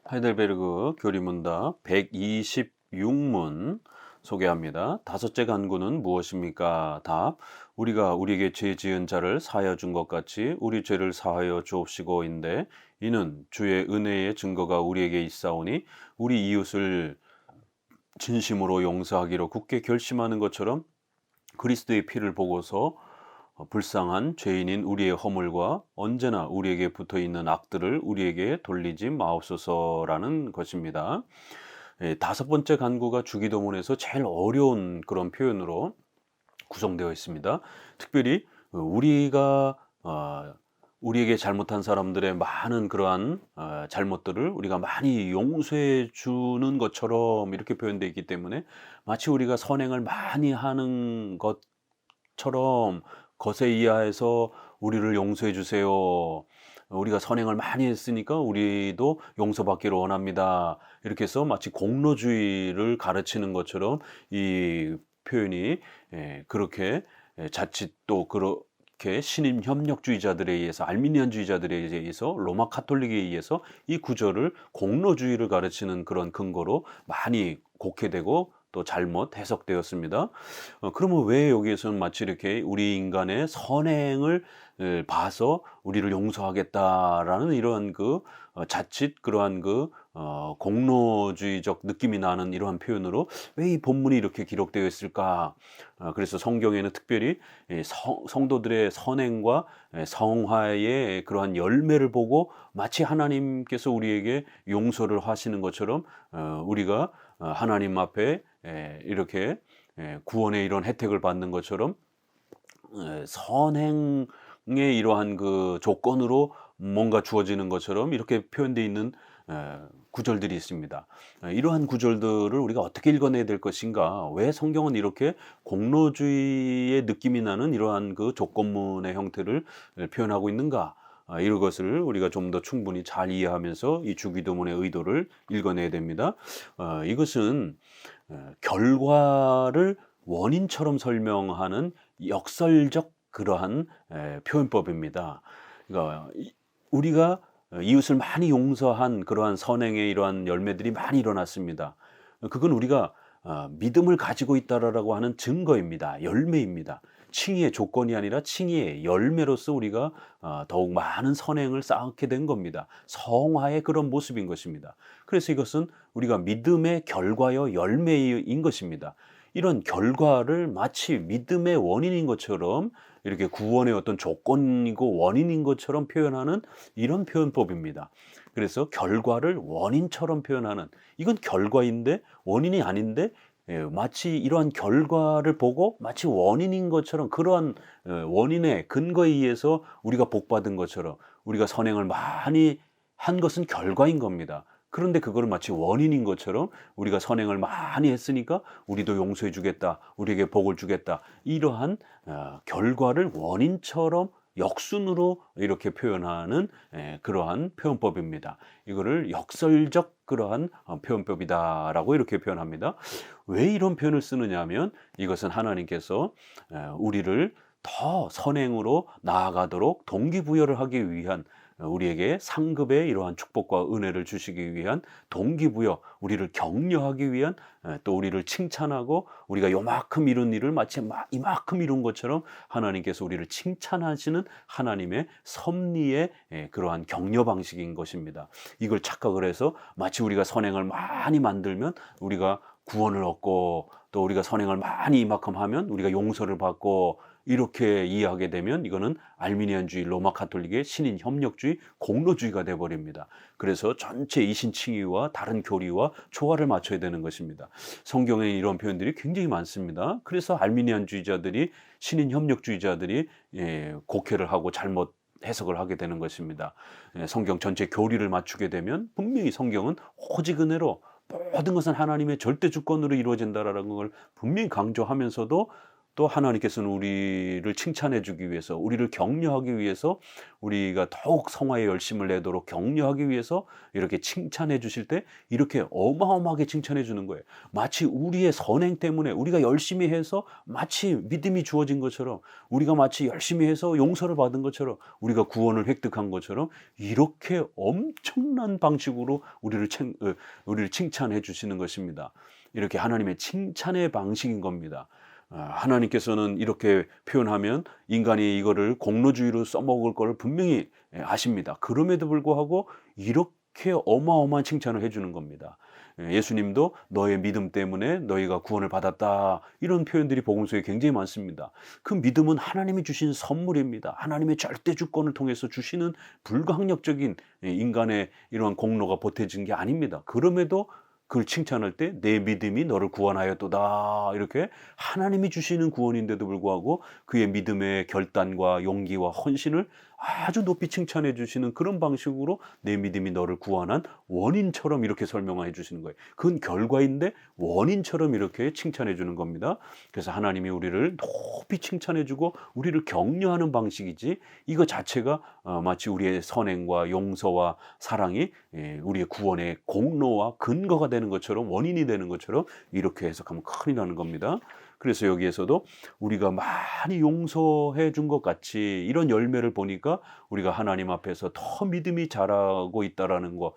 하이델베르그 교리문답 126문 소개합니다. 다섯째 간구는 무엇입니까? 답. 우리가 우리에게 죄 지은 자를 사하여 준 것 같이 우리 죄를 사하여 주옵시고인데 이는 주의 은혜의 증거가 우리에게 있사오니 우리 이웃을 진심으로 용서하기로 굳게 결심하는 것처럼 그리스도의 피를 보고서 불쌍한 죄인인 우리의 허물과 언제나 우리에게 붙어 있는 악들을 우리에게 돌리지 마옵소서라는 것입니다. 다섯 번째 간구가 주기도문에서 제일 어려운 그런 표현으로 구성되어 있습니다. 특별히 우리가 우리에게 잘못한 사람들의 많은 그러한 잘못들을 우리가 많이 용서해 주는 것처럼 이렇게 표현되어 있기 때문에 마치 우리가 선행을 많이 하는 것처럼 것에 의하여서 우리를 용서해 주세요. 우리가 선행을 많이 했으니까 우리도 용서받기를 원합니다. 이렇게 해서 마치 공로주의를 가르치는 것처럼 이 표현이 그렇게 자칫 또 그렇게 신임 협력주의자들에 의해서 알미니안주의자들에 의해서 로마 카톨릭에 의해서 이 구절을 공로주의를 가르치는 그런 근거로 많이 곡해되고 또 잘못 해석되었습니다. 그러면 왜 여기에서는 마치 이렇게 우리 인간의 선행을 봐서 우리를 용서하겠다라는 이러한 자칫 그러한 공로주의적 느낌이 나는 이러한 표현으로 왜 이 본문이 이렇게 기록되어 있을까? 그래서 성경에는 특별히 성도들의 선행과 성화의 그러한 열매를 보고 마치 하나님께서 우리에게 용서를 하시는 것처럼 우리가 하나님 앞에 이렇게 구원의 이런 혜택을 받는 것처럼 선행의 이러한 조건으로 뭔가 주어지는 것처럼 이렇게 표현되어 있는 구절들이 있습니다. 이러한 구절들을 우리가 어떻게 읽어내야 될 것인가? 왜 성경은 이렇게 공로주의의 느낌이 나는 이러한 조건문의 형태를 표현하고 있는가? 이것을 우리가 좀 더 충분히 잘 이해하면서 이 주기도문의 의도를 읽어내야 됩니다. 이것은 결과를 원인처럼 설명하는 역설적 그러한 표현법입니다. 그러니까 우리가 이웃을 많이 용서한 그러한 선행의 이러한 열매들이 많이 일어났습니다. 그건 우리가 믿음을 가지고 있다라고 하는 증거입니다. 열매입니다. 칭의의 조건이 아니라 칭의의 열매로서 우리가 더욱 많은 선행을 쌓게 된 겁니다. 성화의 그런 모습인 것입니다. 그래서 이것은 우리가 믿음의 결과여 열매인 것입니다. 이런 결과를 마치 믿음의 원인인 것처럼 이렇게 구원의 어떤 조건이고 원인인 것처럼 표현하는 이런 표현법입니다. 그래서 결과를 원인처럼 표현하는, 이건 결과인데 원인이 아닌데 마치 이러한 결과를 보고 마치 원인인 것처럼, 그러한 원인의 근거에 의해서 우리가 복받은 것처럼, 우리가 선행을 많이 한 것은 결과인 겁니다. 그런데 그거를 마치 원인인 것처럼 우리가 선행을 많이 했으니까 우리도 용서해 주겠다, 우리에게 복을 주겠다, 이러한 결과를 원인처럼 역순으로 이렇게 표현하는 그러한 표현법입니다. 이거를 역설적 그러한 표현법이다라고 이렇게 표현합니다. 왜 이런 표현을 쓰느냐 하면, 이것은 하나님께서 우리를 더 선행으로 나아가도록 동기부여를 하기 위한, 우리에게 상급의 이러한 축복과 은혜를 주시기 위한 동기부여, 우리를 격려하기 위한, 또 우리를 칭찬하고 우리가 요만큼 이룬 일을 마치 이만큼 이룬 것처럼 하나님께서 우리를 칭찬하시는 하나님의 섭리의 그러한 격려 방식인 것입니다. 이걸 착각을 해서 마치 우리가 선행을 많이 만들면 우리가 구원을 얻고, 또 우리가 선행을 많이 이만큼 하면 우리가 용서를 받고, 이렇게 이해하게 되면 이거는 알미니안주의, 로마 카톨릭의 신인 협력주의, 공로주의가 되어버립니다. 그래서 전체 이신칭의와 다른 교리와 조화를 맞춰야 되는 것입니다. 성경에 이런 표현들이 굉장히 많습니다. 그래서 알미니안주의자들이, 신인 협력주의자들이 곡해를 하고 잘못 해석을 하게 되는 것입니다. 성경 전체 교리를 맞추게 되면 분명히 성경은 오직 은혜로 모든 것은 하나님의 절대 주권으로 이루어진다라는 걸 분명히 강조하면서도 또 하나님께서는 우리를 칭찬해 주기 위해서, 우리를 격려하기 위해서, 우리가 더욱 성화에 열심을 내도록 격려하기 위해서 이렇게 칭찬해 주실 때 이렇게 어마어마하게 칭찬해 주는 거예요. 마치 우리의 선행 때문에 우리가 열심히 해서 마치 믿음이 주어진 것처럼, 우리가 마치 열심히 해서 용서를 받은 것처럼, 우리가 구원을 획득한 것처럼 이렇게 엄청난 방식으로 우리를 칭찬해 주시는 것입니다. 이렇게 하나님의 칭찬의 방식인 겁니다. 하나님께서는 이렇게 표현하면 인간이 이거를 공로주의로 써먹을 걸 분명히 아십니다. 그럼에도 불구하고 이렇게 어마어마한 칭찬을 해주는 겁니다. 예수님도 너의 믿음 때문에 너희가 구원을 받았다, 이런 표현들이 복음서에 굉장히 많습니다. 그 믿음은 하나님이 주신 선물입니다. 하나님의 절대 주권을 통해서 주시는 불가항력적인 인간의 이러한 공로가 보태진 게 아닙니다. 그럼에도 그걸 칭찬할 때 내 믿음이 너를 구원하였도다, 이렇게 하나님이 주시는 구원인데도 불구하고 그의 믿음의 결단과 용기와 헌신을 아주 높이 칭찬해 주시는 그런 방식으로 내 믿음이 너를 구원한 원인처럼 이렇게 설명해 주시는 거예요. 그건 결과인데 원인처럼 이렇게 칭찬해 주는 겁니다. 그래서 하나님이 우리를 높이 칭찬해 주고 우리를 격려하는 방식이지, 이거 자체가 마치 우리의 선행과 용서와 사랑이 우리의 구원의 공로와 근거가 되는 것처럼, 원인이 되는 것처럼 이렇게 해석하면 큰일 나는 겁니다. 그래서 여기에서도 우리가 많이 용서해 준 것 같이 이런 열매를 보니까 우리가 하나님 앞에서 더 믿음이 자라고 있다라는 거,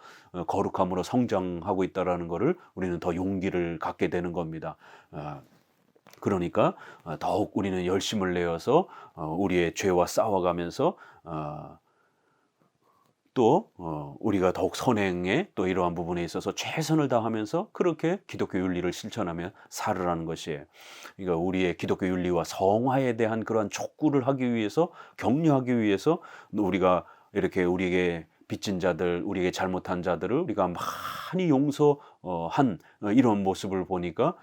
거룩함으로 성장하고 있다라는 거를 우리는 더 용기를 갖게 되는 겁니다. 그러니까 더욱 우리는 열심을 내어서 우리의 죄와 싸워가면서 또 우리가 더욱 선행에 또 이러한 부분에 있어서 최선을 다하면서 그렇게 기독교 윤리를 실천하며 살으라는 것이에요. 그러니까 우리의 기독교 윤리와 성화에 대한 그러한 촉구를 하기 위해서, 격려하기 위해서 우리가 이렇게 우리에게 빚진 자들, 우리에게 잘못한 자들을 우리가 많이 용서한 이런 모습을 보니까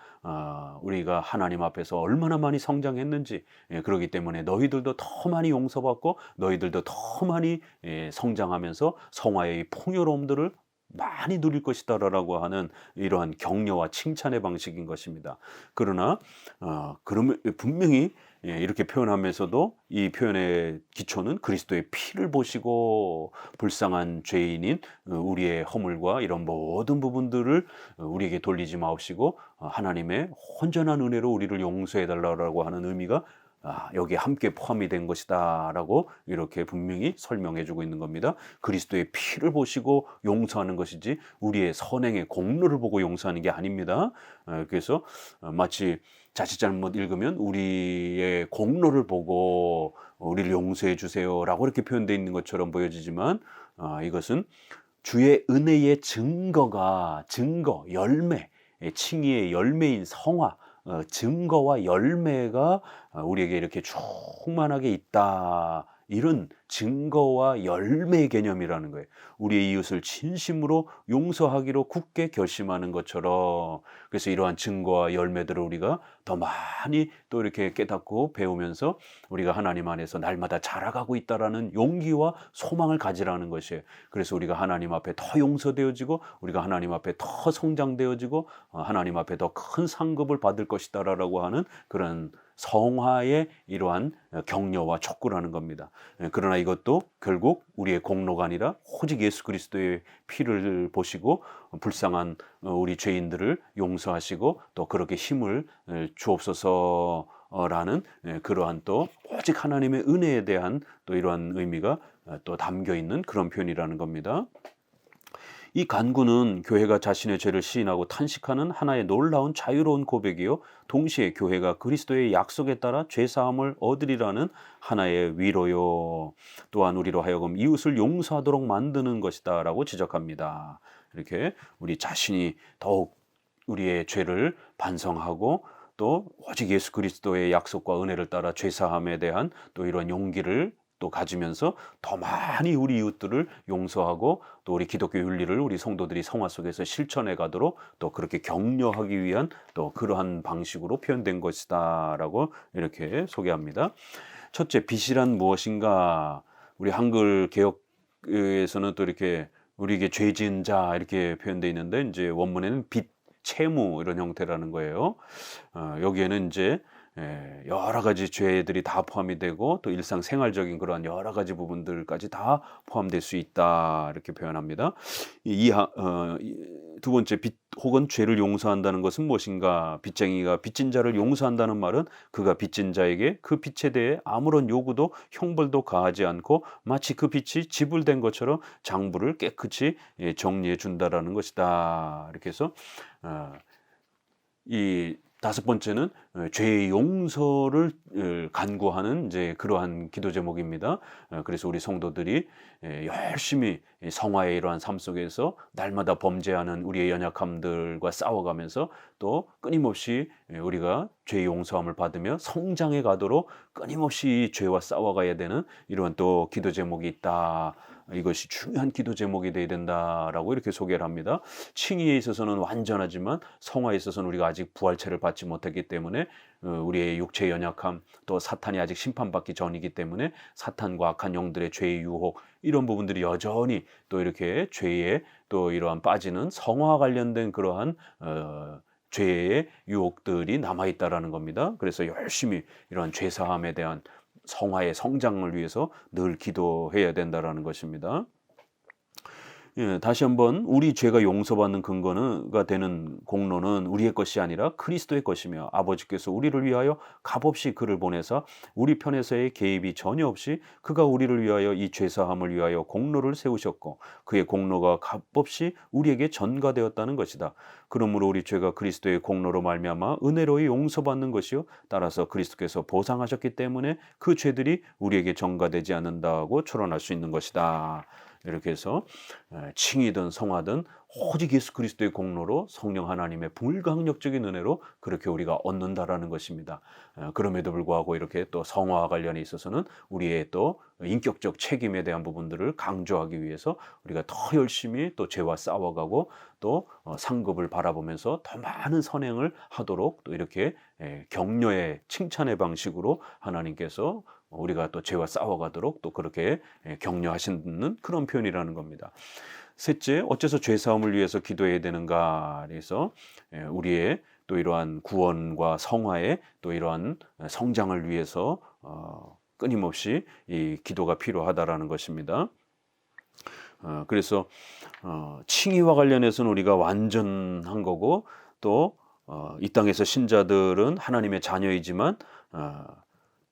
우리가 하나님 앞에서 얼마나 많이 성장했는지, 그렇기 때문에 너희들도 더 많이 용서받고 너희들도 더 많이 성장하면서 성화의 풍요로움들을 많이 누릴 것이다라고 하는 이러한 격려와 칭찬의 방식인 것입니다. 그러나 그러면 분명히 이렇게 표현하면서도 이 표현의 기초는 그리스도의 피를 보시고 불쌍한 죄인인 우리의 허물과 이런 모든 부분들을 우리에게 돌리지 마옵시고 하나님의 온전한 은혜로 우리를 용서해 달라고 하는 의미가 여기에 함께 포함이 된 것이다 라고 이렇게 분명히 설명해 주고 있는 겁니다. 그리스도의 피를 보시고 용서하는 것이지 우리의 선행의 공로를 보고 용서하는 게 아닙니다. 그래서 마치 자칫 잘못 읽으면 우리의 공로를 보고 우리를 용서해 주세요 라고 이렇게 표현되어 있는 것처럼 보여지지만 이것은 주의 은혜의 열매, 칭의의 열매인 성화, 증거와 열매가 우리에게 이렇게 충만하게 있다, 이런 증거와 열매의 개념이라는 거예요. 우리의 이웃을 진심으로 용서하기로 굳게 결심하는 것처럼, 그래서 이러한 증거와 열매들을 우리가 더 많이 또 이렇게 깨닫고 배우면서 우리가 하나님 안에서 날마다 자라가고 있다라는 용기와 소망을 가지라는 것이에요. 그래서 우리가 하나님 앞에 더 용서되어지고 우리가 하나님 앞에 더 성장되어지고 하나님 앞에 더 큰 상급을 받을 것이다라고 하는 그런 성화의 이러한 격려와 촉구라는 겁니다. 그러나 이것도 결국 우리의 공로가 아니라 오직 예수 그리스도의 피를 보시고 불쌍한 우리 죄인들을 용서하시고 또 그렇게 힘을 주옵소서라는 그러한 또 오직 하나님의 은혜에 대한 또 이러한 의미가 또 담겨 있는 그런 표현이라는 겁니다. 이 간구는 교회가 자신의 죄를 시인하고 탄식하는 하나의 놀라운 자유로운 고백이요, 동시에 교회가 그리스도의 약속에 따라 죄사함을 얻으리라는 하나의 위로요, 또한 우리로 하여금 이웃을 용서하도록 만드는 것이다 라고 지적합니다. 이렇게 우리 자신이 더욱 우리의 죄를 반성하고 또 오직 예수 그리스도의 약속과 은혜를 따라 죄사함에 대한 또 이런 용기를 또 가지면서 더 많이 우리 이웃들을 용서하고 또 우리 기독교 윤리를 우리 성도들이 성화 속에서 실천해 가도록 또 그렇게 격려하기 위한 또 그러한 방식으로 표현된 것이다 라고 이렇게 소개합니다. 첫째, 빚이란 무엇인가? 우리 한글 개역에서는 또 이렇게 우리에게 죄 지은 자 이렇게 표현되어 있는데, 이제 원문에는 빚, 채무 이런 형태라는 거예요. 여기에는 이제 여러 가지 죄들이 다 포함이 되고 또 일상생활적인 그러한 여러 가지 부분들까지 다 포함될 수 있다 이렇게 표현합니다. 두 번째 빚 혹은 죄를 용서한다는 것은 무엇인가? 빚쟁이가 빚진 자를 용서한다는 말은 그가 빚진 자에게 그 빚에 대해 아무런 요구도 형벌도 가하지 않고 마치 그 빚이 지불된 것처럼 장부를 깨끗이 정리해 준다라는 것이다. 이렇게 해서 이 다섯 번째는 죄의 용서를 간구하는 이제 그러한 기도 제목입니다. 그래서 우리 성도들이 열심히 성화의 이러한 삶 속에서 날마다 범죄하는 우리의 연약함들과 싸워가면서 또 끊임없이 우리가 죄의 용서함을 받으며 성장해 가도록 끊임없이 죄와 싸워가야 되는 이러한 또 기도 제목이 있다. 이것이 중요한 기도 제목이 되어야 된다라고 이렇게 소개를 합니다. 칭의에 있어서는 완전하지만 성화에 있어서는 우리가 아직 부활체를 받지 못했기 때문에 우리의 육체의 연약함 또 사탄이 아직 심판받기 전이기 때문에 사탄과 악한 영들의 죄의 유혹 이런 부분들이 여전히 또 이렇게 죄에 또 이러한 빠지는 성화와 관련된 그러한 죄의 유혹들이 남아있다라는 겁니다. 그래서 열심히 이러한 죄사함에 대한 성화의 성장을 위해서 늘 기도해야 된다라는 것입니다. 다시 한번 우리 죄가 용서받는 근거가 되는 공로는 우리의 것이 아니라 그리스도의 것이며 아버지께서 우리를 위하여 값없이 그를 보내사 우리 편에서의 개입이 전혀 없이 그가 우리를 위하여 이 죄사함을 위하여 공로를 세우셨고 그의 공로가 값없이 우리에게 전가되었다는 것이다. 그러므로 우리 죄가 그리스도의 공로로 말미암아 은혜로이 용서받는 것이요 따라서 그리스도께서 보상하셨기 때문에 그 죄들이 우리에게 전가되지 않는다고 추론할 수 있는 것이다. 이렇게 해서 칭이든 성화든 오직 예수 그리스도의 공로로 성령 하나님의 불가항력적인 은혜로 그렇게 우리가 얻는다라는 것입니다. 그럼에도 불구하고 이렇게 또 성화와 관련에 있어서는 우리의 또 인격적 책임에 대한 부분들을 강조하기 위해서 우리가 더 열심히 또 죄와 싸워가고 또 상급을 바라보면서 더 많은 선행을 하도록 또 이렇게 격려의 칭찬의 방식으로 하나님께서 우리가 또 죄와 싸워가도록 또 그렇게 격려하시는 그런 표현이라는 겁니다. 셋째, 어째서 죄사함을 위해서 기도해야 되는가? 그래서 우리의 또 이러한 구원과 성화의 또 이러한 성장을 위해서 끊임없이 이 기도가 필요하다라는 것입니다. 그래서 칭의와 관련해서는 우리가 완전한 거고 또 이 땅에서 신자들은 하나님의 자녀이지만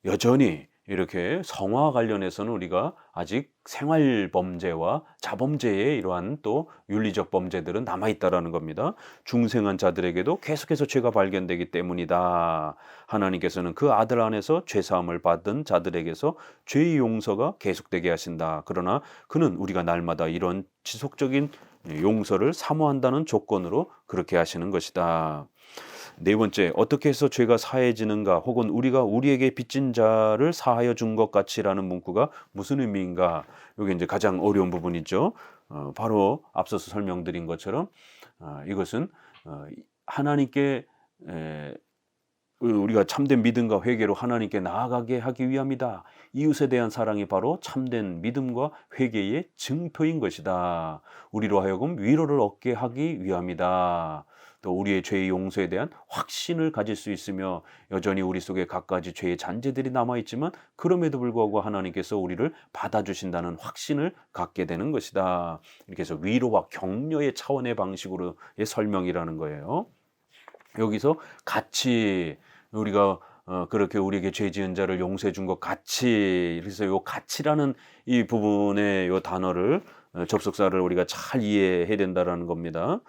여전히 이렇게 성화 관련해서는 우리가 아직 생활 범죄와 자범죄의 이러한 또 윤리적 범죄들은 남아있다라는 겁니다. 중생한 자들에게도 계속해서 죄가 발견되기 때문이다. 하나님께서는 그 아들 안에서 죄사함을 받은 자들에게서 죄의 용서가 계속되게 하신다. 그러나 그는 우리가 날마다 이런 지속적인 용서를 사모한다는 조건으로 그렇게 하시는 것이다. 네 번째, 어떻게 해서 죄가 사해지는가 혹은 우리가 우리에게 빚진 자를 사하여 준 것 같이라는 문구가 무슨 의미인가? 이게 이제 가장 어려운 부분이죠. 바로 앞서서 설명드린 것처럼 이것은 하나님께 우리가 참된 믿음과 회개로 하나님께 나아가게 하기 위함이다. 이웃에 대한 사랑이 바로 참된 믿음과 회개의 증표인 것이다. 우리로 하여금 위로를 얻게 하기 위함이다. 또 우리의 죄의 용서에 대한 확신을 가질 수 있으며 여전히 우리 속에 갖가지 죄의 잔재들이 남아있지만 그럼에도 불구하고 하나님께서 우리를 받아주신다는 확신을 갖게 되는 것이다. 이렇게 해서 위로와 격려의 차원의 방식으로의 설명이라는 거예요. 여기서 같이 우리가 그렇게 우리에게 죄 지은 자를 용서해 준 것 같이 그래서 요 같이라는 이 부분의 요 단어를 접속사를 우리가 잘 이해해야 된다라는 겁니다.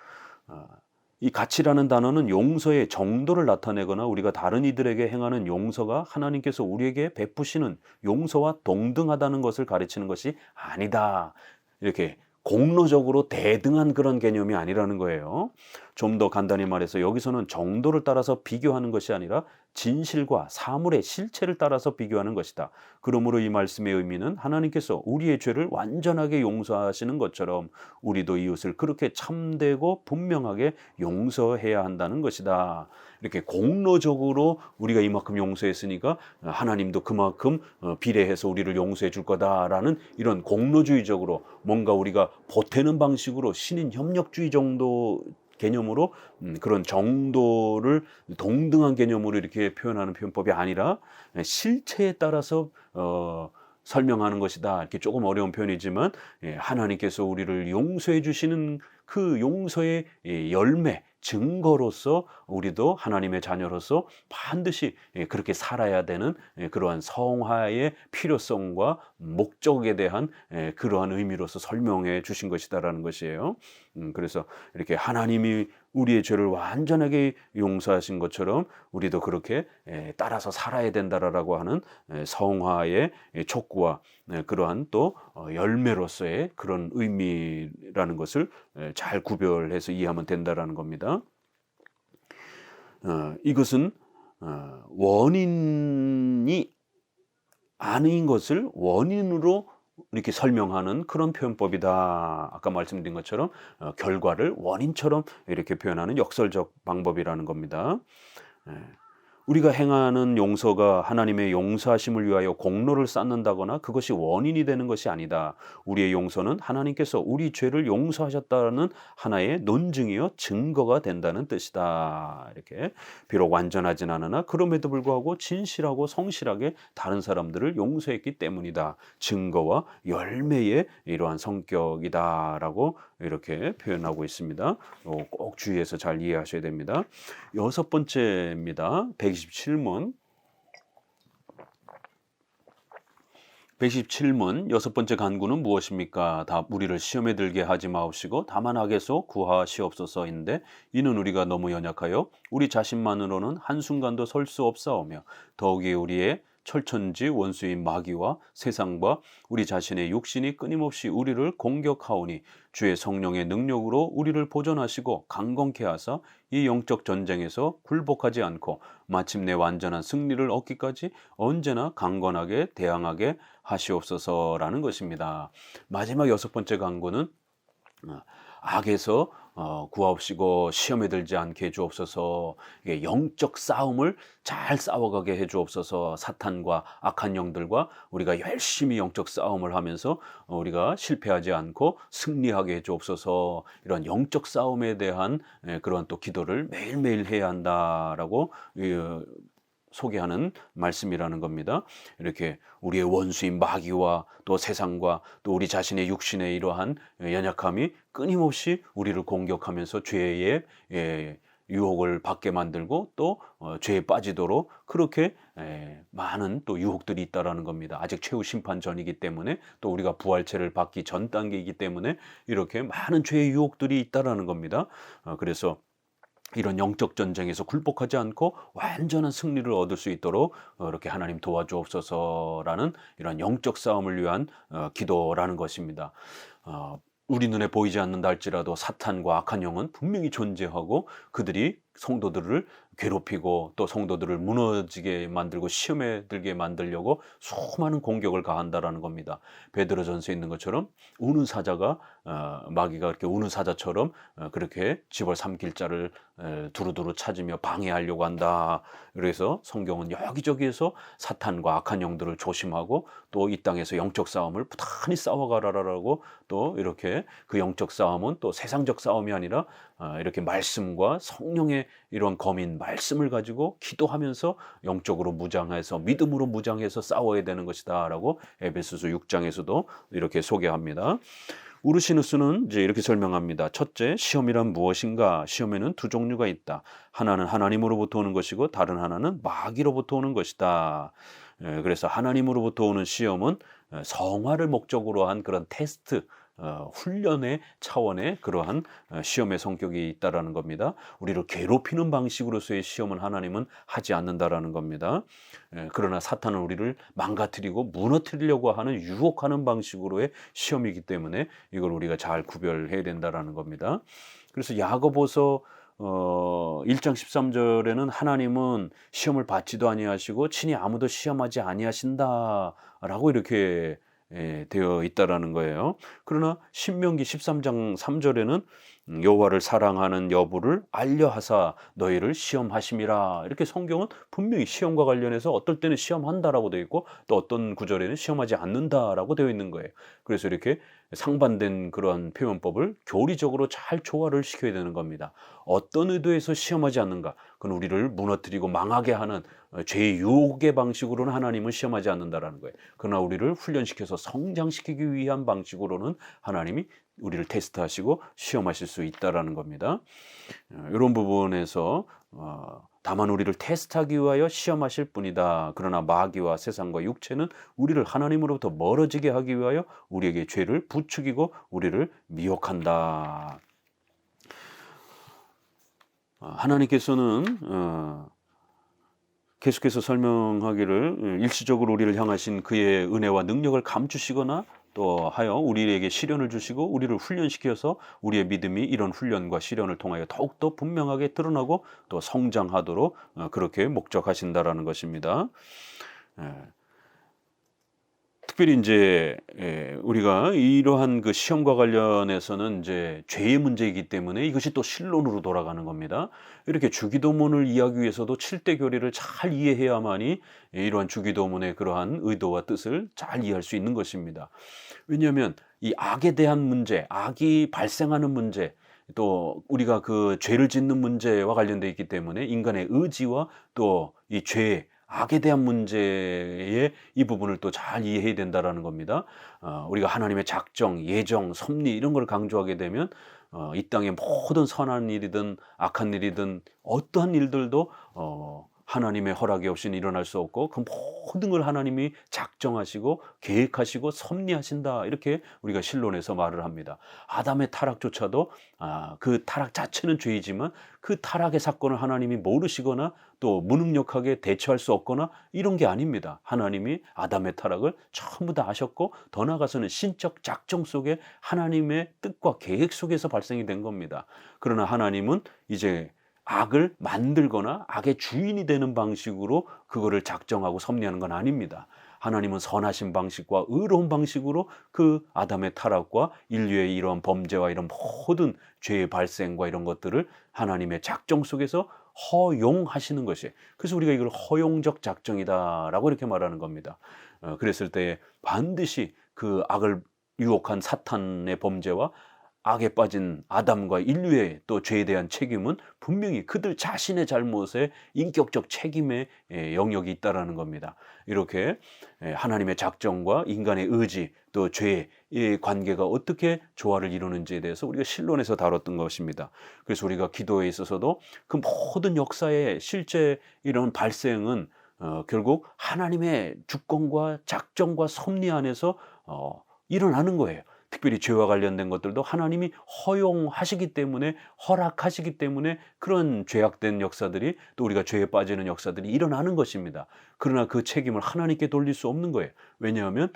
이 가치라는 단어는 용서의 정도를 나타내거나 우리가 다른 이들에게 행하는 용서가 하나님께서 우리에게 베푸시는 용서와 동등하다는 것을 가르치는 것이 아니다. 이렇게 공로적으로 대등한 그런 개념이 아니라는 거예요. 좀 더 간단히 말해서 여기서는 정도를 따라서 비교하는 것이 아니라 진실과 사물의 실체를 따라서 비교하는 것이다. 그러므로 이 말씀의 의미는 하나님께서 우리의 죄를 완전하게 용서하시는 것처럼 우리도 이웃을 그렇게 참되고 분명하게 용서해야 한다는 것이다. 이렇게 공로적으로 우리가 이만큼 용서했으니까 하나님도 그만큼 비례해서 우리를 용서해 줄 거다라는 이런 공로주의적으로 뭔가 우리가 보태는 방식으로 신인 협력주의 정도 개념으로 그런 정도를 동등한 개념으로 이렇게 표현하는 표현법이 아니라 실체에 따라서 설명하는 것이다. 이렇게 조금 어려운 표현이지만 하나님께서 우리를 용서해 주시는 그 용서의 열매, 증거로서 우리도 하나님의 자녀로서 반드시 그렇게 살아야 되는 그러한 성화의 필요성과 목적에 대한 그러한 의미로서 설명해 주신 것이다라는 것이에요. 그래서 이렇게 하나님이 우리의 죄를 완전하게 용서하신 것처럼 우리도 그렇게 따라서 살아야 된다라고 하는 성화의 촉구와 그러한 또 열매로서의 그런 의미라는 것을 잘 구별해서 이해하면 된다라는 겁니다. 이것은 원인이 아닌 것을 원인으로 이렇게 설명하는 그런 표현법이다. 아까 말씀드린 것처럼 결과를 원인처럼 이렇게 표현하는 역설적 방법이라는 겁니다. 우리가 행하는 용서가 하나님의 용서하심을 위하여 공로를 쌓는다거나 그것이 원인이 되는 것이 아니다. 우리의 용서는 하나님께서 우리 죄를 용서하셨다는 하나의 논증이요 증거가 된다는 뜻이다. 이렇게 비록 완전하진 않으나 그럼에도 불구하고 진실하고 성실하게 다른 사람들을 용서했기 때문이다. 증거와 열매의 이러한 성격이다라고 이렇게 표현하고 있습니다. 꼭 주의해서 잘 이해하셔야 됩니다. 여섯 번째입니다. 127문. 127문 여섯 번째 간구는 무엇입니까? 다 우리를 시험에 들게 하지 마옵시고 다만 악에서 구하시옵소서인데 이는 우리가 너무 연약하여 우리 자신만으로는 한순간도 설 수 없사오며 더욱이 우리의 철천지 원수인 마귀와 세상과 우리 자신의 육신이 끊임없이 우리를 공격하오니 주의 성령의 능력으로 우리를 보존하시고 강건케 하사 이 영적 전쟁에서 굴복하지 않고 마침내 완전한 승리를 얻기까지 언제나 강건하게 대항하게 하시옵소서라는 것입니다. 마지막 여섯 번째 간구는 악에서 구하옵시고 시험에 들지 않게 해주옵소서. 영적 싸움을 잘 싸워가게 해주옵소서. 사탄과 악한 영들과 우리가 열심히 영적 싸움을 하면서 우리가 실패하지 않고 승리하게 해주옵소서. 이런 영적 싸움에 대한 그런 또 기도를 매일매일 해야 한다라고 소개하는 말씀이라는 겁니다. 이렇게 우리의 원수인 마귀와 또 세상과 또 우리 자신의 육신의 이러한 연약함이 끊임없이 우리를 공격하면서 죄의 유혹을 받게 만들고 또 죄에 빠지도록 그렇게 많은 또 유혹들이 있다라는 겁니다. 아직 최후 심판 전이기 때문에 또 우리가 부활체를 받기 전 단계이기 때문에 이렇게 많은 죄의 유혹들이 있다라는 겁니다. 그래서 이런 영적 전쟁에서 굴복하지 않고 완전한 승리를 얻을 수 있도록 이렇게 하나님 도와주옵소서라는 이런 영적 싸움을 위한 기도라는 것입니다. 우리 눈에 보이지 않는다 할지라도 사탄과 악한 영은 분명히 존재하고 그들이 성도들을 괴롭히고 또 성도들을 무너지게 만들고 시험에 들게 만들려고 수많은 공격을 가한다라는 겁니다. 베드로전서에 있는 것처럼 우는 사자가 마귀가 그렇게 우는 사자처럼 그렇게 집을 삼킬 자를 두루두루 찾으며 방해하려고 한다. 그래서 성경은 여기저기에서 사탄과 악한 영들을 조심하고 또 이 땅에서 영적 싸움을 부단히 싸워가라라고 또 이렇게 그 영적 싸움은 또 세상적 싸움이 아니라 이렇게 말씀과 성령의 이런 검인 말씀을 가지고 기도하면서 영적으로 무장해서 믿음으로 무장해서 싸워야 되는 것이다 라고 에베소서 6장에서도 이렇게 소개합니다. 우르시누스는 이제 이렇게 설명합니다. 첫째, 시험이란 무엇인가? 시험에는 두 종류가 있다. 하나는 하나님으로부터 오는 것이고 다른 하나는 마귀로부터 오는 것이다. 그래서 하나님으로부터 오는 시험은 성화를 목적으로 한 그런 테스트, 훈련의 차원의 그러한 시험의 성격이 있다라는 겁니다. 우리를 괴롭히는 방식으로서의 시험은 하나님은 하지 않는다라는 겁니다. 그러나 사탄은 우리를 망가뜨리고 무너뜨리려고 하는 유혹하는 방식으로의 시험이기 때문에 이걸 우리가 잘 구별해야 된다라는 겁니다. 그래서 야고보서 1장 13절에는 하나님은 시험을 받지도 아니하시고 친히 아무도 시험하지 아니하신다라고 이렇게 되어 있다라는 거예요. 그러나 신명기 13장 3절에는 여호와를 사랑하는 여부를 알려하사 너희를 시험하심이라. 이렇게 성경은 분명히 시험과 관련해서 어떨 때는 시험한다라고 되어 있고 또 어떤 구절에는 시험하지 않는다라고 되어 있는 거예요. 그래서 이렇게 상반된 그런 표현법을 교리적으로 잘 조화를 시켜야 되는 겁니다. 어떤 의도에서 시험하지 않는가? 그건 우리를 무너뜨리고 망하게 하는 죄의 유혹의 방식으로는 하나님은 시험하지 않는다라는 거예요. 그러나 우리를 훈련시켜서 성장시키기 위한 방식으로는 하나님이 우리를 테스트하시고 시험하실 수 있다라는 겁니다. 이런 부분에서 다만 우리를 테스트하기 위하여 시험하실 뿐이다. 그러나 마귀와 세상과 육체는 우리를 하나님으로부터 멀어지게 하기 위하여 우리에게 죄를 부추기고 우리를 미혹한다. 하나님께서는 계속해서 설명하기를 일시적으로 우리를 향하신 그의 은혜와 능력을 감추시거나 또 하여 우리에게 시련을 주시고 우리를 훈련시켜서 우리의 믿음이 이런 훈련과 시련을 통하여 더욱더 분명하게 드러나고 또 성장하도록 그렇게 목적하신다라는 것입니다. 특별히 이제 우리가 이러한 그 시험과 관련해서는 이제 죄의 문제이기 때문에 이것이 또 신론으로 돌아가는 겁니다. 이렇게 주기도문을 이해하기 위해서도 7대 교리를 잘 이해해야만이 이러한 주기도문의 그러한 의도와 뜻을 잘 이해할 수 있는 것입니다. 왜냐하면 이 악에 대한 문제, 악이 발생하는 문제, 또 우리가 그 죄를 짓는 문제와 관련되어 있기 때문에 인간의 의지와 또 이 죄, 악에 대한 문제의 이 부분을 또 잘 이해해야 된다라는 겁니다. 우리가 하나님의 작정, 예정, 섭리 이런 걸 강조하게 되면 이 땅의 모든 선한 일이든 악한 일이든 어떠한 일들도 하나님의 허락이 없이는 일어날 수 없고 그 모든 걸 하나님이 작정하시고 계획하시고 섭리하신다. 이렇게 우리가 신론에서 말을 합니다. 아담의 타락조차도 그 타락 자체는 죄이지만 그 타락의 사건을 하나님이 모르시거나 또 무능력하게 대처할 수 없거나 이런 게 아닙니다. 하나님이 아담의 타락을 전부 다 아셨고 더 나아가서는 신적 작정 속에 하나님의 뜻과 계획 속에서 발생이 된 겁니다. 그러나 하나님은 이제 악을 만들거나 악의 주인이 되는 방식으로 그거를 작정하고 섭리하는 건 아닙니다. 하나님은 선하신 방식과 의로운 방식으로 그 아담의 타락과 인류의 이러한 범죄와 이런 모든 죄의 발생과 이런 것들을 하나님의 작정 속에서 허용하시는 것이, 그래서 우리가 이걸 허용적 작정이다라고 이렇게 말하는 겁니다. 그랬을 때 반드시 그 악을 유혹한 사탄의 범죄와 악에 빠진 아담과 인류의 또 죄에 대한 책임은 분명히 그들 자신의 잘못에 인격적 책임의 영역이 있다라는 겁니다. 이렇게 하나님의 작정과 인간의 의지 또 죄의 관계가 어떻게 조화를 이루는지에 대해서 우리가 신론에서 다뤘던 것입니다. 그래서 우리가 기도에 있어서도 그 모든 역사의 실제 이런 발생은 결국 하나님의 주권과 작정과 섭리 안에서 일어나는 거예요. 특별히 죄와 관련된 것들도 하나님이 허용하시기 때문에, 허락하시기 때문에 그런 죄악된 역사들이, 또 우리가 죄에 빠지는 역사들이 일어나는 것입니다. 그러나 그 책임을 하나님께 돌릴 수 없는 거예요. 왜냐하면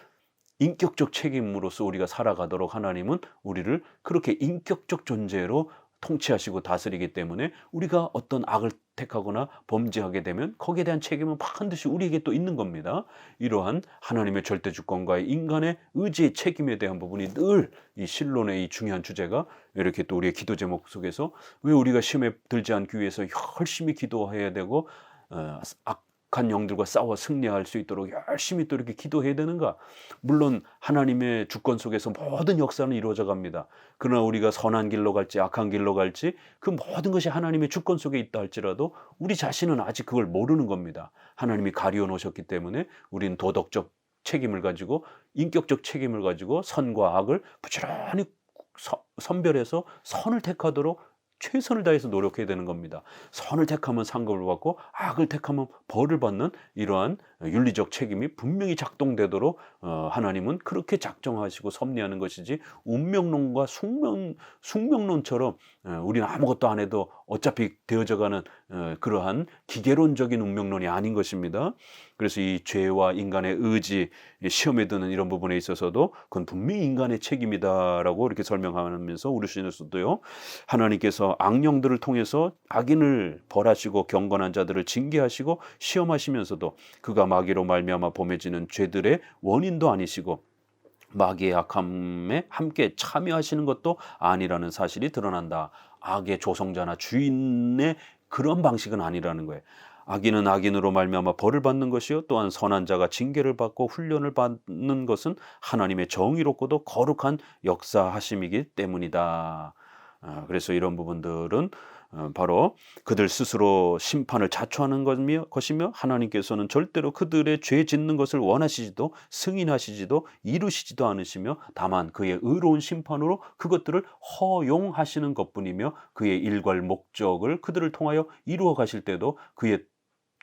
인격적 책임으로서 우리가 살아가도록 하나님은 우리를 그렇게 인격적 존재로 통치하시고 다스리기 때문에 우리가 어떤 악을 택하거나 범죄하게 되면 거기에 대한 책임은 반드시 우리에게 또 있는 겁니다. 이러한 하나님의 절대 주권과 인간의 의지의 책임에 대한 부분이 늘 이 신론의 이 중요한 주제가 이렇게 또 우리의 기도 제목 속에서 왜 우리가 시험에 들지 않기 위해서 열심히 기도해야 되고 악한 영들과 싸워 승리할 수 있도록 열심히 또 이렇게 기도해야 되는가? 물론 하나님의 주권 속에서 모든 역사는 이루어져 갑니다. 그러나 우리가 선한 길로 갈지 악한 길로 갈지 그 모든 것이 하나님의 주권 속에 있다 할지라도 우리 자신은 아직 그걸 모르는 겁니다. 하나님이 가리워 놓으셨기 때문에 우리는 도덕적 책임을 가지고 인격적 책임을 가지고 선과 악을 부지런히 선별해서 선을 택하도록 최선을 다해서 노력해야 되는 겁니다. 선을 택하면 상급을 받고 악을 택하면 벌을 받는 이러한 윤리적 책임이 분명히 작동되도록 하나님은 그렇게 작정하시고 섭리하는 것이지, 운명론과 숙명론처럼 우리는 아무것도 안 해도 어차피 되어져가는 그러한 기계론적인 운명론이 아닌 것입니다. 그래서 이 죄와 인간의 의지, 시험에 드는 이런 부분에 있어서도 그건 분명히 인간의 책임이다라고 이렇게 설명하면서 우리신에서도요, 하나님께서 악령들을 통해서 악인을 벌하시고 경건한 자들을 징계하시고 시험하시면서도 그가 마귀로 말미암아 범해지는 죄들의 원인도 아니시고 마귀의 악함에 함께 참여하시는 것도 아니라는 사실이 드러난다. 악의 조성자나 주인의 그런 방식은 아니라는 거예요. 악인은 악인으로 말미암아 벌을 받는 것이요 또한 선한 자가 징계를 받고 훈련을 받는 것은 하나님의 정의롭고도 거룩한 역사하심이기 때문이다. 그래서 이런 부분들은 바로 그들 스스로 심판을 자초하는 것이며 하나님께서는 절대로 그들의 죄 짓는 것을 원하시지도 승인하시지도 이루시지도 않으시며 다만 그의 의로운 심판으로 그것들을 허용하시는 것뿐이며 그의 일괄 목적을 그들을 통하여 이루어 가실 때도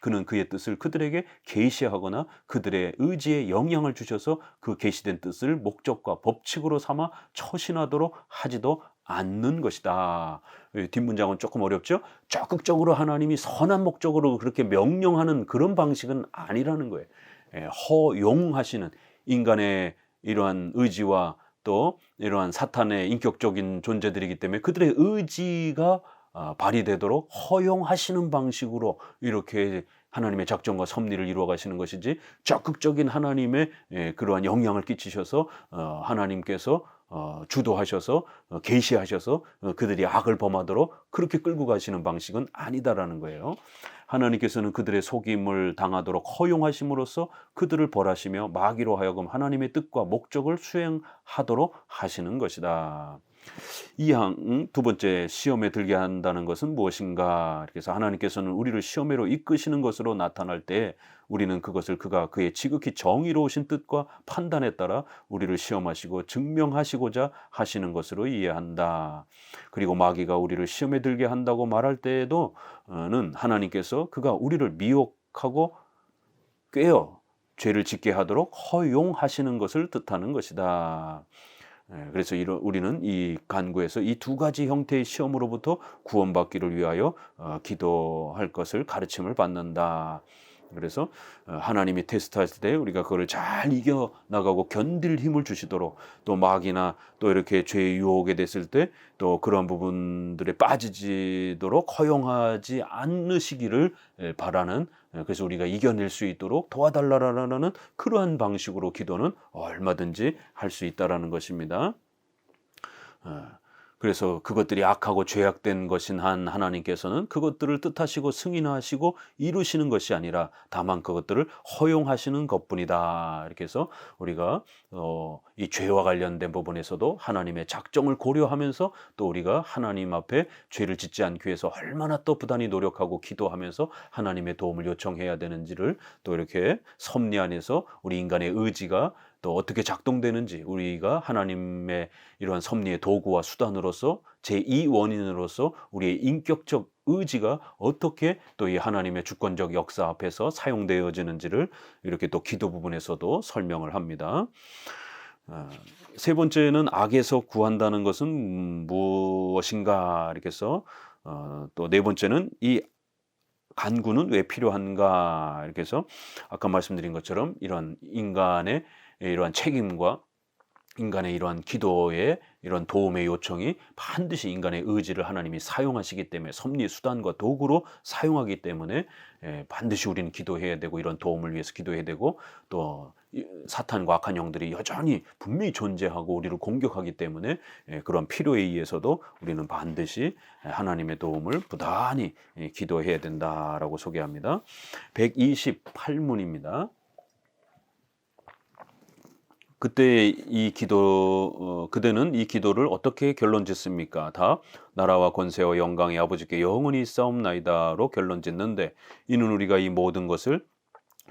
그는 그의 뜻을 그들에게 계시하거나 그들의 의지에 영향을 주셔서 그 계시된 뜻을 목적과 법칙으로 삼아 처신하도록 하지도 않는 것이다. 뒷문장은 조금 어렵죠? 적극적으로 하나님이 선한 목적으로 그렇게 명령하는 그런 방식은 아니라는 거예요. 허용하시는 인간의 이러한 의지와 또 이러한 사탄의 인격적인 존재들이기 때문에 그들의 의지가 발휘되도록 허용하시는 방식으로 이렇게 하나님의 작정과 섭리를 이루어 가시는 것이지 적극적인 하나님의 그러한 영향을 끼치셔서 하나님께서 주도하셔서 계시하셔서 그들이 악을 범하도록 그렇게 끌고 가시는 방식은 아니다라는 거예요. 하나님께서는 그들의 속임을 당하도록 허용하심으로써 그들을 벌하시며 마귀로 하여금 하나님의 뜻과 목적을 수행하도록 하시는 것이다. 두 번째 시험에 들게 한다는 것은 무엇인가? 그래서 하나님께서는 우리를 시험으로 이끄시는 것으로 나타날 때 우리는 그것을 그가 그의 지극히 정의로우신 뜻과 판단에 따라 우리를 시험하시고 증명하시고자 하시는 것으로 이해한다. 그리고 마귀가 우리를 시험에 들게 한다고 말할 때에도는 하나님께서 그가 우리를 미혹하고 꾀어 죄를 짓게 하도록 허용하시는 것을 뜻하는 것이다. 그래서 우리는 이 간구에서 이 두 가지 형태의 시험으로부터 구원받기를 위하여 기도할 것을 가르침을 받는다. 그래서 하나님이 테스트하실 때 우리가 그거를 잘 이겨나가고 견딜 힘을 주시도록 또 마귀나 또 이렇게 죄의 유혹에 됐을 때 또 그런 부분들에 빠지도록 허용하지 않으시기를 바라는 그래서 우리가 이겨낼 수 있도록 도와달라라는 그러한 방식으로 기도는 얼마든지 할 수 있다라는 것입니다. 그래서 그것들이 악하고 죄악된 것인 한 하나님께서는 그것들을 뜻하시고 승인하시고 이루시는 것이 아니라 다만 그것들을 허용하시는 것뿐이다. 이렇게 해서 우리가 이 죄와 관련된 부분에서도 하나님의 작정을 고려하면서 또 우리가 하나님 앞에 죄를 짓지 않기 위해서 얼마나 또 부단히 노력하고 기도하면서 하나님의 도움을 요청해야 되는지를 또 이렇게 섭리 안에서 우리 인간의 의지가 또 어떻게 작동되는지 우리가 하나님의 이러한 섭리의 도구와 수단으로서 제2원인으로서 우리의 인격적 의지가 어떻게 또 이 하나님의 주권적 역사 앞에서 사용되어지는지를 이렇게 또 기도 부분에서도 설명을 합니다. 세 번째는 악에서 구한다는 것은 무엇인가 이렇게 해서 또 네 번째는 이 간구는 왜 필요한가 이렇게 해서 아까 말씀드린 것처럼 이런 인간의 이러한 책임과 인간의 이러한 기도의 이런 도움의 요청이 반드시 인간의 의지를 하나님이 사용하시기 때문에 섭리 수단과 도구로 사용하기 때문에 반드시 우리는 기도해야 되고 이런 도움을 위해서 기도해야 되고 또 사탄과 악한 영들이 여전히 분명히 존재하고 우리를 공격하기 때문에 그런 필요에 의해서도 우리는 반드시 하나님의 도움을 부단히 기도해야 된다라고 소개합니다. 128문입니다. 그대는 이 기도를 어떻게 결론짓습니까? 답, 나라와 권세와 영광이 아버지께 영원히 있사옵나이다로 결론짓는데 이는 우리가 이 모든 것을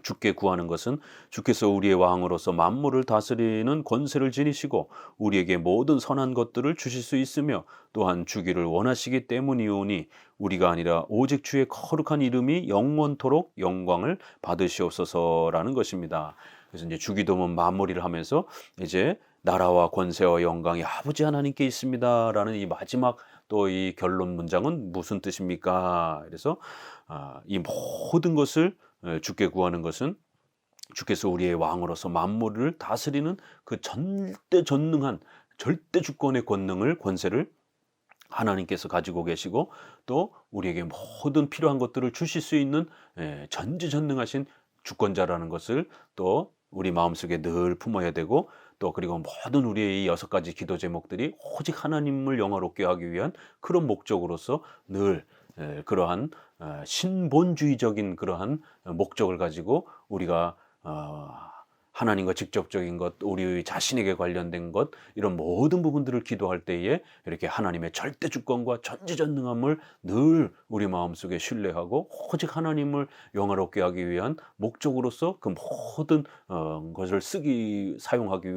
주께 구하는 것은 주께서 우리의 왕으로서 만물을 다스리는 권세를 지니시고 우리에게 모든 선한 것들을 주실 수 있으며 또한 주기를 원하시기 때문이오니 우리가 아니라 오직 주의 거룩한 이름이 영원토록 영광을 받으시옵소서라는 것입니다. 그래서 이제 주기도문 마무리를 하면서 이제 나라와 권세와 영광이 아버지 하나님께 있습니다라는 이 마지막 또 이 결론 문장은 무슨 뜻입니까? 그래서 이 모든 것을 주께 구하는 것은 주께서 우리의 왕으로서 만물을 다스리는 그 절대 주권의 권세를 하나님께서 가지고 계시고 또 우리에게 모든 필요한 것들을 주실 수 있는 전지전능하신 주권자라는 것을 또 우리 마음속에 늘 품어야 되고 또 그리고 모든 우리의 이 6가지 기도 제목들이 오직 하나님을 영화롭게 하기 위한 그런 목적으로서 늘 그러한 신본주의적인 그러한 목적을 가지고 우리가 하나님과 직접적인 것, 우리 자신에게 관련된 것, 이런 모든 부분들을 기도할 때에 이렇게 하나님의 절대 주권과 전지전능함을 늘 우리 마음속에 신뢰하고 오직 하나님을 영화롭게 하기 위한 목적으로서 그 모든 것을 사용하기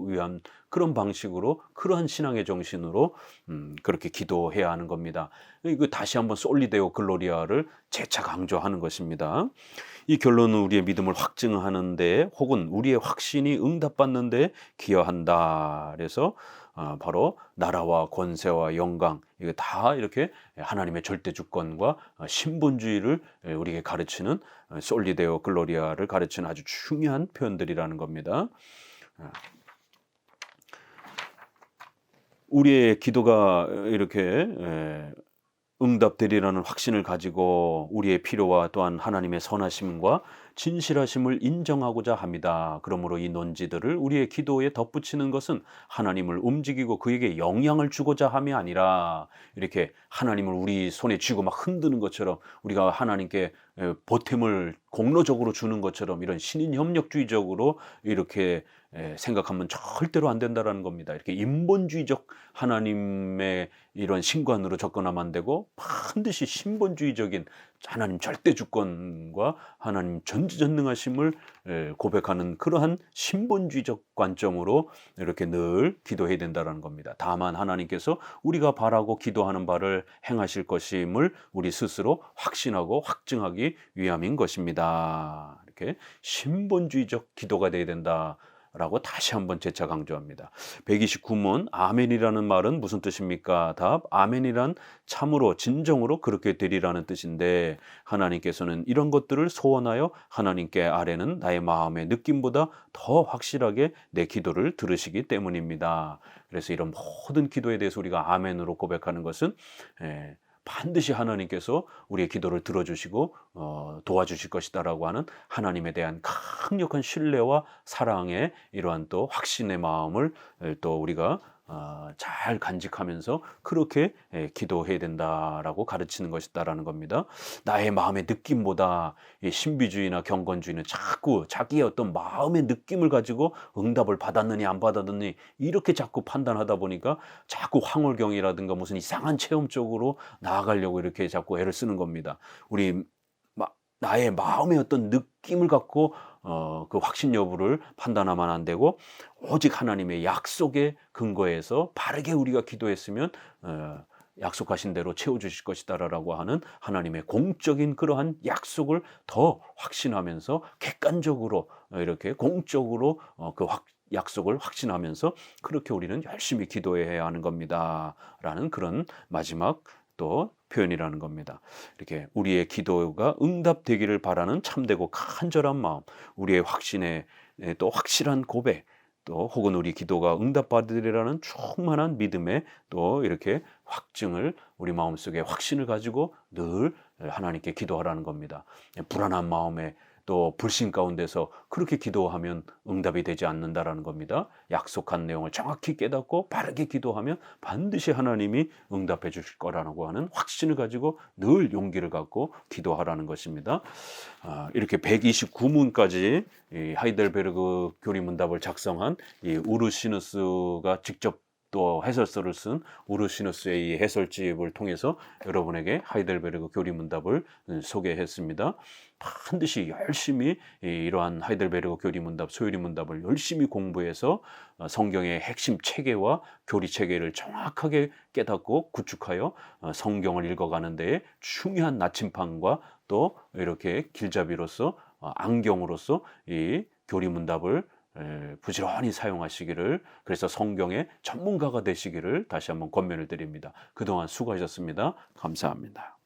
위한 그런 방식으로, 그러한 신앙의 정신으로 그렇게 기도해야 하는 겁니다. 이거 다시 한번 솔리데오 글로리아를 재차 강조하는 것입니다. 이 결론은 우리의 믿음을 확증하는 데 혹은 우리의 확신이 응답받는 데 기여한다. 그래서 바로 나라와 권세와 영광, 이거 다 이렇게 하나님의 절대 주권과 신본주의를 우리에게 가르치는 솔리데오 글로리아를 가르치는 아주 중요한 표현들이라는 겁니다. 우리의 기도가 이렇게 응답되리라는 확신을 가지고 우리의 필요와 또한 하나님의 선하심과 진실하심을 인정하고자 합니다. 그러므로 이 논지들을 우리의 기도에 덧붙이는 것은 하나님을 움직이고 그에게 영향을 주고자 함이 아니라, 이렇게 하나님을 우리 손에 쥐고 막 흔드는 것처럼, 우리가 하나님께 보탬을 공로적으로 주는 것처럼 이런 신인협력주의적으로 이렇게 생각하면 절대로 안 된다라는 겁니다. 이렇게 인본주의적 하나님의 이런 신관으로 접근하면 안 되고, 반드시 신본주의적인 하나님 절대 주권과 하나님 전지전능하심을 고백하는 그러한 신본주의적 관점으로 이렇게 늘 기도해야 된다는 겁니다. 다만 하나님께서 우리가 바라고 기도하는 바를 행하실 것임을 우리 스스로 확신하고 확증하기 위함인 것입니다. 이렇게 신본주의적 기도가 되어야 된다 라고 다시 한번 재차 강조합니다. 129문 아멘이라는 말은 무슨 뜻입니까? 답, 아멘이란 참으로 진정으로 그렇게 되리라는 뜻인데, 하나님께서는 이런 것들을 소원하여 하나님께 아뢰는 나의 마음의 느낌보다 더 확실하게 내 기도를 들으시기 때문입니다. 그래서 이런 모든 기도에 대해서 우리가 아멘으로 고백하는 것은 반드시 하나님께서 우리의 기도를 들어주시고 도와주실 것이다라고 하는 하나님에 대한 강력한 신뢰와 사랑의 이러한 또 확신의 마음을 또 우리가 잘 간직하면서 그렇게 기도해야 된다라고 가르치는 것이다라는 겁니다. 나의 마음의 느낌보다 이 신비주의나 경건주의는 자꾸 자기의 어떤 마음의 느낌을 가지고 응답을 받았느니 안 받았느니 이렇게 자꾸 판단하다 보니까 자꾸 황홀경이라든가 무슨 이상한 체험 쪽으로 나아가려고 이렇게 자꾸 애를 쓰는 겁니다. 우리 나의 마음의 어떤 느낌을 갖고 그 확신 여부를 판단하면 안 되고, 오직 하나님의 약속에 근거해서 바르게 우리가 기도했으면 약속하신 대로 채워주실 것이다라고 하는 하나님의 공적인 그러한 약속을 더 확신하면서 객관적으로 이렇게 공적으로 약속을 확신하면서 그렇게 우리는 열심히 기도해야 하는 겁니다 라는 그런 마지막 또 표현이라는 겁니다. 이렇게 우리의 기도가 응답되기를 바라는 참되고 간절한 마음, 우리의 확신에 또 확실한 고백, 또 혹은 우리 기도가 응답받으리라는 충만한 믿음에 또 이렇게 확증을, 우리 마음속에 확신을 가지고 늘 하나님께 기도하라는 겁니다. 불안한 마음에 또 불신 가운데서 그렇게 기도하면 응답이 되지 않는다라는 겁니다. 약속한 내용을 정확히 깨닫고 바르게 기도하면 반드시 하나님이 응답해 주실 거라고 하는 확신을 가지고 늘 용기를 갖고 기도하라는 것입니다. 이렇게 129문까지 하이델베르그 교리문답을 작성한 이 우르시누스가 직접 또 해설서를 쓴 우르시누스의 이 해설집을 통해서 여러분에게 하이델베르그 교리문답을 소개했습니다. 반드시 열심히 이러한 하이델베르그 교리문답, 소요리문답을 열심히 공부해서 성경의 핵심 체계와 교리 체계를 정확하게 깨닫고 구축하여 성경을 읽어가는 데에 중요한 나침판과 또 이렇게 길잡이로서 안경으로서 이 교리문답을 부지런히 사용하시기를, 그래서 성경의 전문가가 되시기를 다시 한번 권면을 드립니다. 그동안 수고하셨습니다. 감사합니다.